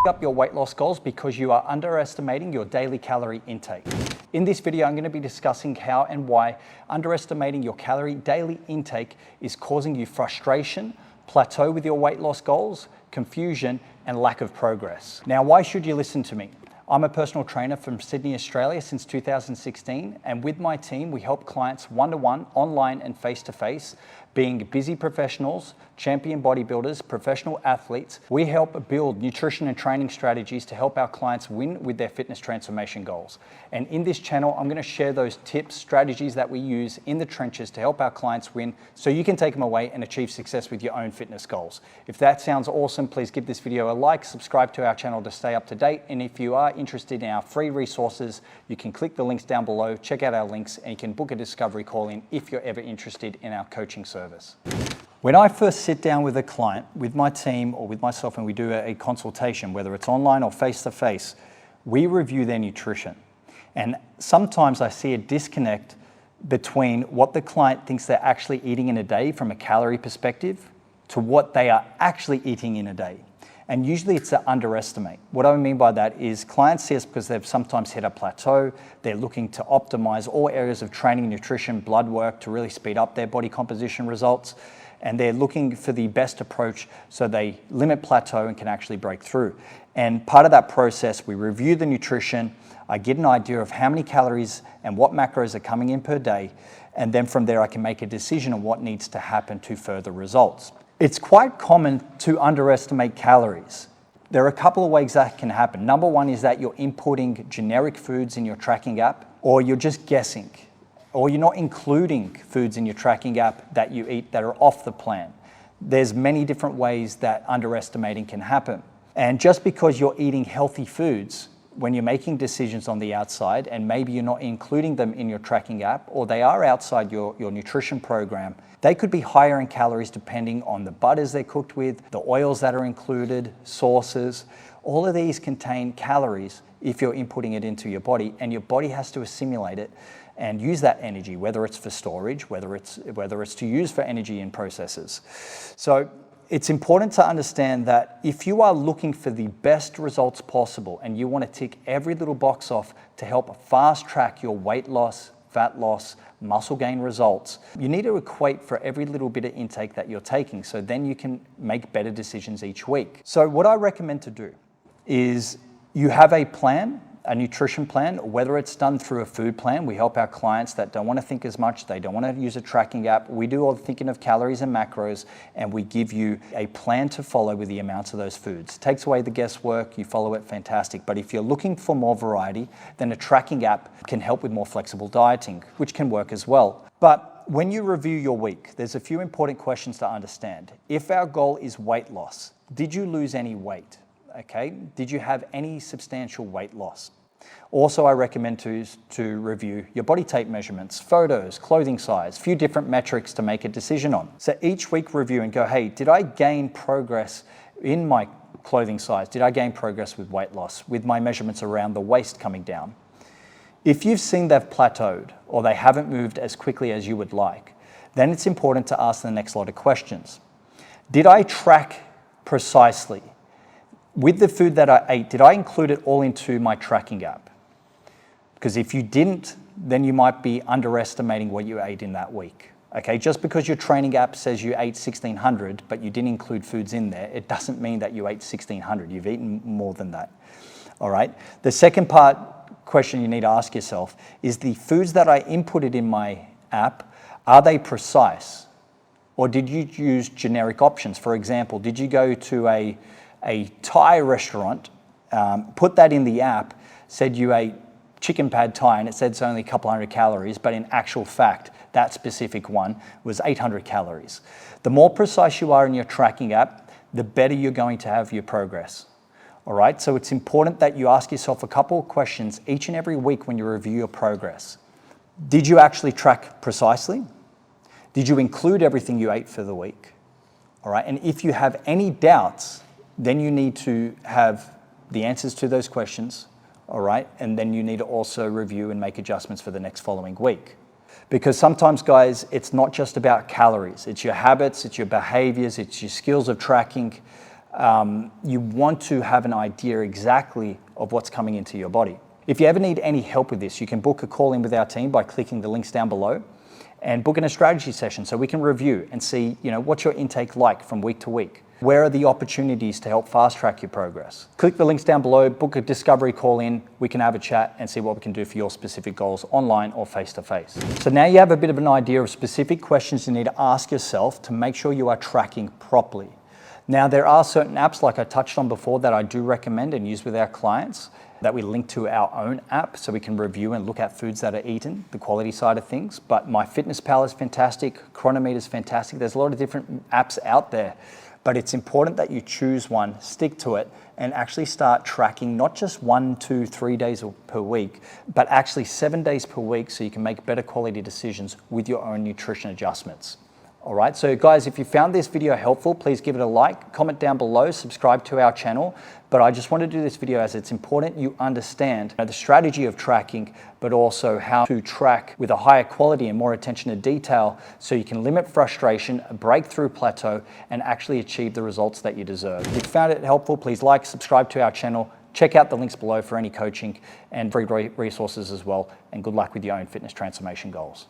up your weight loss goals because you are underestimating your daily calorie intake. In this video, I'm going to be discussing how and why underestimating your calorie daily intake is causing you frustration, plateau with your weight loss goals, confusion, and lack of progress. Now, why should you listen to me? I'm a personal trainer from Sydney, Australia since 2016, and with my team, we help clients one-to-one, online and face-to-face, being busy professionals, champion bodybuilders, professional athletes. We help build nutrition and training strategies to help our clients win with their fitness transformation goals. And in this channel, I'm going to share those tips, strategies that we use in the trenches to help our clients win so you can take them away and achieve success with your own fitness goals. If that sounds awesome, please give this video a like, subscribe to our channel to stay up to date. And if you are interested in our free resources, you can click the links down below, check out our links, and you can book a discovery call in if you're ever interested in our coaching service. When I first sit down with a client, with my team or with myself, and we do a consultation, whether it's online or face-to-face, we review their nutrition. And sometimes I see a disconnect between what the client thinks they're actually eating in a day from a calorie perspective to what they are actually eating in a day. And usually it's an underestimate. What I mean by that is clients see us because they've sometimes hit a plateau. They're looking to optimize all areas of training, nutrition, blood work to really speed up their body composition results. And they're looking for the best approach so they limit plateau and can actually break through. And part of that process, we review the nutrition. I get an idea of how many calories and what macros are coming in per day. And then from there, I can make a decision on what needs to happen to further results. It's quite common to underestimate calories. There are a couple of ways that can happen. Number one is that you're inputting generic foods in your tracking app, or you're just guessing, or you're not including foods in your tracking app that you eat that are off the plan. There's many different ways that underestimating can happen. And just because you're eating healthy foods, when you're making decisions on the outside, and maybe you're not including them in your tracking app, or they are outside your nutrition program, they could be higher in calories depending on the butters they're cooked with, the oils that are included, sauces. All of these contain calories if you're inputting it into your body, and your body has to assimilate it and use that energy, whether it's for storage, whether it's to use for energy in processes. So it's important to understand that if you are looking for the best results possible and you want to tick every little box off to help fast track your weight loss, fat loss, muscle gain results, you need to equate for every little bit of intake that you're taking, so then you can make better decisions each week. So what I recommend to do is you have a plan, a nutrition plan, whether it's done through a food plan. We help our clients that don't want to think as much, they don't want to use a tracking app. We do all the thinking of calories and macros, and we give you a plan to follow with the amounts of those foods. It takes away the guesswork, you follow it, fantastic. But if you're looking for more variety, then a tracking app can help with more flexible dieting, which can work as well. But when you review your week, there's a few important questions to understand. If our goal is weight loss, did you lose any weight? Okay, did you have any substantial weight loss? Also, I recommend to review your body tape measurements, photos, clothing size, a few different metrics to make a decision on. So each week review and go, hey, did I gain progress in my clothing size? Did I gain progress with weight loss, with my measurements around the waist coming down? If you've seen they've plateaued or they haven't moved as quickly as you would like, then it's important to ask the next lot of questions. Did I track precisely? With the food that I ate, did I include it all into my tracking app? Because if you didn't, then you might be underestimating what you ate in that week. Okay, just because your training app says you ate 1,600, but you didn't include foods in there, it doesn't mean that you ate 1,600. You've eaten more than that. All right. The second question you need to ask yourself is, the foods that I inputted in my app, are they precise? Or did you use generic options? For example, did you go to a Thai restaurant, put that in the app, said you ate chicken pad Thai, and it said it's only a couple hundred calories, but in actual fact, that specific one was 800 calories. The more precise you are in your tracking app, the better you're going to have your progress. All right, so it's important that you ask yourself a couple of questions each and every week when you review your progress. Did you actually track precisely? Did you include everything you ate for the week? All right, and if you have any doubts, then you need to have the answers to those questions, all right? And then you need to also review and make adjustments for the next following week. Because sometimes, guys, it's not just about calories. It's your habits, it's your behaviors, it's your skills of tracking. you want to have an idea exactly of what's coming into your body. If you ever need any help with this, you can book a call in with our team by clicking the links down below and book in a strategy session so we can review and see, what's your intake like from week to week. Where are the opportunities to help fast track your progress? Click the links down below, book a discovery call in, we can have a chat and see what we can do for your specific goals online or face-to-face. So now you have a bit of an idea of specific questions you need to ask yourself to make sure you are tracking properly. Now there are certain apps like I touched on before that I do recommend and use with our clients that we link to our own app so we can review and look at foods that are eaten, the quality side of things. But MyFitnessPal is fantastic, Chronometer is fantastic. There's a lot of different apps out there. But it's important that you choose one, stick to it, and actually start tracking not just 1, 2, 3 days per week, but actually 7 days per week so you can make better quality decisions with your own nutrition adjustments. All right, so guys, if you found this video helpful, please give it a like, comment down below, subscribe to our channel. But I just want to do this video as it's important you understand the strategy of tracking, but also how to track with a higher quality and more attention to detail so you can limit frustration, break through plateau, and actually achieve the results that you deserve. If you found it helpful, please like, subscribe to our channel, check out the links below for any coaching and free resources as well, and good luck with your own fitness transformation goals.